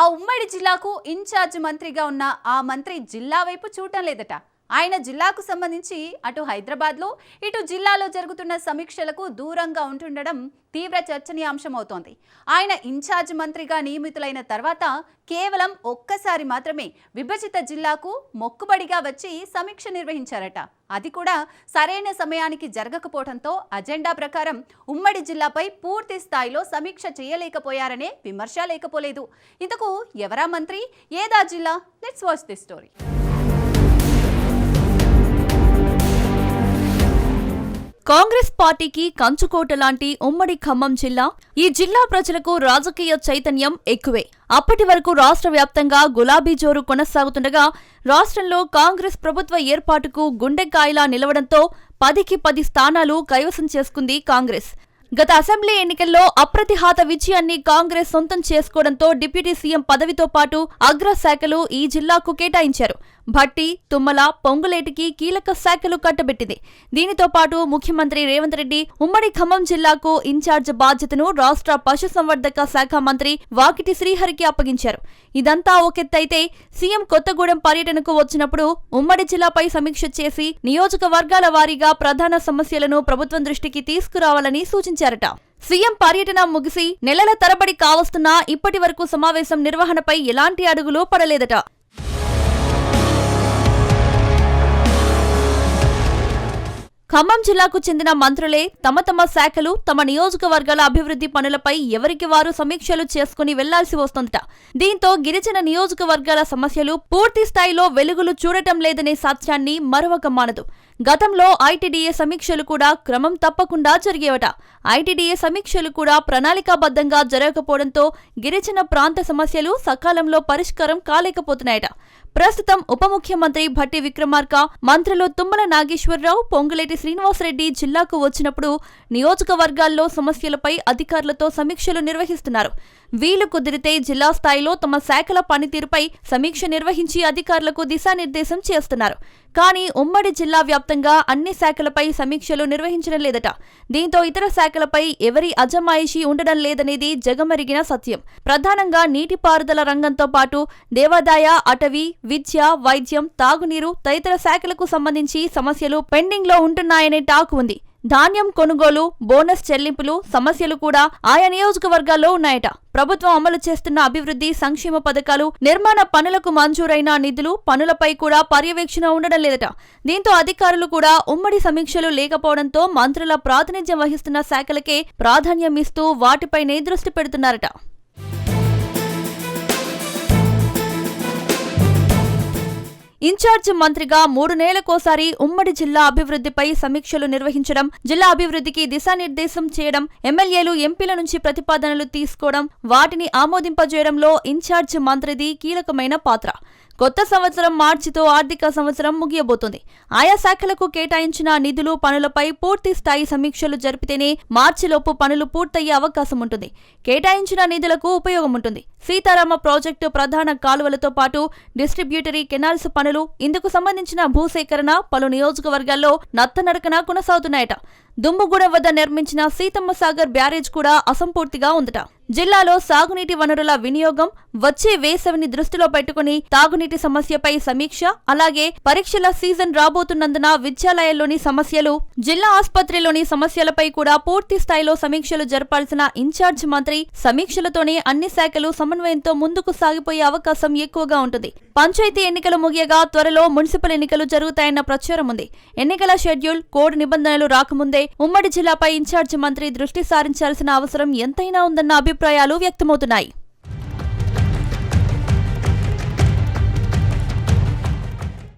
ఆ ఉమ్మడి జిల్లాకు ఇన్ఛార్జ్ మంత్రిగా ఉన్న ఆ మంత్రి జిల్లా వైపు చూడటం లేదట. ఆయన జిల్లాకు సంబంధించి అటు హైదరాబాద్లో ఇటు జిల్లాలో జరుగుతున్న సమీక్షలకు దూరంగా ఉంటుండడం తీవ్ర చర్చనీయాంశమవుతోంది. ఆయన ఇన్ఛార్జ్ మంత్రిగా నియమితులైన తర్వాత కేవలం ఒక్కసారి మాత్రమే విభజిత జిల్లాకు మొక్కుబడిగా వచ్చి సమీక్ష నిర్వహించారట. అది కూడా సరైన సమయానికి జరగకపోవడంతో అజెండా ప్రకారం ఉమ్మడి జిల్లాపై పూర్తి స్థాయిలో సమీక్ష చేయలేకపోయారనే విమర్శ లేకపోలేదు. ఇంతకు ఎవరా మంత్రి, ఏదా జిల్లా? Let's watch this story. Congress పార్టీకి కంచుకోట లాంటి ఉమ్మడి ఖమ్మం జిల్లా. ఈ జిల్లా ప్రజలకు రాజకీయ చైతన్యం ఎక్కువే. అప్పటి వరకు రాష్ట్ర వ్యాప్తంగా గులాబీ జోరు కొనసాగుతుండగా రాష్ట్రంలో కాంగ్రెస్ ప్రభుత్వ ఏర్పాటుకు గుండెకాయలా నిలవడంతో 10కి 10 స్థానాలు కైవసం చేసుకుంది కాంగ్రెస్. గత అసెంబ్లీ ఎన్నికల్లో అప్రతిహాత విజయాన్ని కాంగ్రెస్ సొంతం చేసుకోవడంతో డిప్యూటీ సీఎం పదవితో పాటు అగ్ర శాఖలు ఈ జిల్లాకు కేటాయించారు. భట్టి, తుమ్మల, పొంగులేటికి కీలక శాఖలు కట్టబెట్టింది. దీనితో పాటు ముఖ్యమంత్రి రేవంత్ రెడ్డి ఉమ్మడి ఖమ్మం జిల్లాకు ఇన్ఛార్జ్ బాధ్యతను రాష్ట్ర పశుసంవర్ధక శాఖ మంత్రి వాకిటి శ్రీహరికి అప్పగించారు. ఇదంతా ఒకెత్తైతే సీఎం కొత్తగూడెం పర్యటనకు వచ్చినప్పుడు ఉమ్మడి జిల్లాపై సమీక్ష చేసి నియోజకవర్గాల వారీగా ప్రధాన సమస్యలను ప్రభుత్వం దృష్టికి తీసుకురావాలని సూచించారట. సీఎం పర్యటన ముగిసి నెలల తరబడి కావస్తున్నా ఇప్పటి వరకు సమావేశం నిర్వహణపై ఎలాంటి అడుగులు పడలేదట. ఖమ్మం జిల్లాకు చెందిన మంత్రులే తమ తమ శాఖలు, తమ నియోజకవర్గాల అభివృద్ధి పనులపై ఎవరికి వారు సమీక్షలు చేసుకుని వెళ్లాల్సి వస్తోందట. దీంతో గిరిజన నియోజకవర్గాల సమస్యలు పూర్తి స్థాయిలో వెలుగులు చూడటం లేదనే సత్యాన్ని మరవక మానదు. గతంలో ఐటీడీఏ సమీక్షలు కూడా క్రమం తప్పకుండా జరిగేవట. ఐటీడీఏ సమీక్షలు కూడా ప్రణాళికాబద్ధంగా జరగకపోవడంతో గిరిజన ప్రాంత సమస్యలు సకాలంలో పరిష్కారం కాలేకపోతున్నాయట. ప్రస్తుతం ఉప ముఖ్యమంత్రి భట్టి విక్రమార్క, మంత్రులు తుమ్మల నాగేశ్వరరావు, పొంగులేటి శ్రీనివాసరెడ్డి జిల్లాకు వచ్చినప్పుడు నియోజకవర్గాల్లో సమస్యలపై అధికారులతో సమీక్షలు నిర్వహిస్తున్నారు. వీలు కుదిరితే జిల్లా స్థాయిలో తమ శాఖల పనితీరుపై సమీక్ష నిర్వహించి అధికారులకు దిశానిర్దేశం చేస్తున్నారు. కానీ ఉమ్మడి జిల్లా వ్యాప్తంగా అన్ని శాఖలపై సమీక్షలు నిర్వహించడం లేదట. దీంతో ఇతర శాఖలపై ఎవరి అజమాయిషీ ఉండడం లేదనేది జగమరిగిన సత్యం. ప్రధానంగా నీటిపారుదల రంగంతో పాటు దేవాదాయ, అటవీ, విద్య, వైద్యం, తాగునీరు తదితర శాఖలకు సంబంధించి సమస్యలు పెండింగ్లో ఉంటున్నాయనే టాక్ ఉంది. ధాన్యం కొనుగోలు, బోనస్ చెల్లింపులు సమస్యలు కూడా ఆయా నియోజకవర్గాల్లో ఉన్నాయట. ప్రభుత్వం అమలు చేస్తున్న అభివృద్ధి సంక్షేమ పథకాలు, నిర్మాణ పనులకు మంజూరైన నిధులు, పనులపై కూడా పర్యవేక్షణ ఉండడం లేదట. దీంతో అధికారులు కూడా ఉమ్మడి సమీక్షలు లేకపోవడంతో మంత్రుల ప్రాతినిధ్యం వహిస్తున్న శాఖలకే ప్రాధాన్యం ఇస్తూ వాటిపైనే దృష్టి పెడుతున్నారట. ఇన్ఛార్జ్ మంత్రిగా 3 నెలలకోసారి ఉమ్మడి జిల్లా అభివృద్ధిపై సమీక్షలు నిర్వహించడం, జిల్లా అభివృద్ధికి దిశానిర్దేశం చేయడం, ఎమ్మెల్యేలు, ఎంపీల నుంచి ప్రతిపాదనలు తీసుకోవడం, వాటిని ఆమోదింపజేయడంలో ఇన్ఛార్జ్ మంత్రిది కీలకమైన పాత్ర. కొత్త సంవత్సరం మార్చితో ఆర్థిక సంవత్సరం ముగియబోతోంది. ఆయా శాఖలకు కేటాయించిన నిధులు, పనులపై పూర్తి స్థాయి సమీక్షలు జరిపితేనే మార్చిలోపు పనులు పూర్తయ్యే అవకాశం ఉంటుంది. కేటాయించిన నిధులకు ఉపయోగం ఉంటుంది. సీతారామ ప్రాజెక్టు ప్రధాన కాలువలతో పాటు డిస్ట్రిబ్యూటరీ కెనాల్స్ పనులు, ఇందుకు సంబంధించిన భూసేకరణ పలు నియోజకవర్గాల్లో నత్తనడకన కొనసాగుతున్నాయట. దుమ్ముగూడెం వద్ద నిర్మించిన సీతమ్మ సాగర్ బ్యారేజ్ కూడా అసంపూర్తిగా ఉందట. జిల్లాలో సాగునీటి వనరుల వినియోగం, వచ్చే వేసవిని దృష్టిలో పెట్టుకుని తాగునీటి సమస్యపై సమీక్ష, అలాగే పరీక్షల సీజన్ రాబోతున్నందున విద్యాలయాల్లోని సమస్యలు, జిల్లా ఆసుపత్రిలోని సమస్యలపై కూడా పూర్తి స్థాయిలో సమీక్షలు జరపాల్సిన ఇన్ఛార్జ్ మంత్రి సమీక్షలతోనే అన్ని శాఖలు సమన్వయంతో ముందుకు సాగిపోయే అవకాశం ఎక్కువగా ఉంటుంది. పంచాయతీ ఎన్నికలు ముగియగా త్వరలో మున్సిపల్ ఎన్నికలు జరుగుతాయన్న ప్రచారం ఉంది. ఎన్నికల షెడ్యూల్, కోడ్ నిబంధనలు రాకముందే ఉమ్మడి జిల్లాపై ఇన్ఛార్జ్ మంత్రి దృష్టి సారించాల్సిన అవసరం ఎంతైనా ఉందన్న అభిప్రాయాలు వ్యక్తమవుతున్నాయి.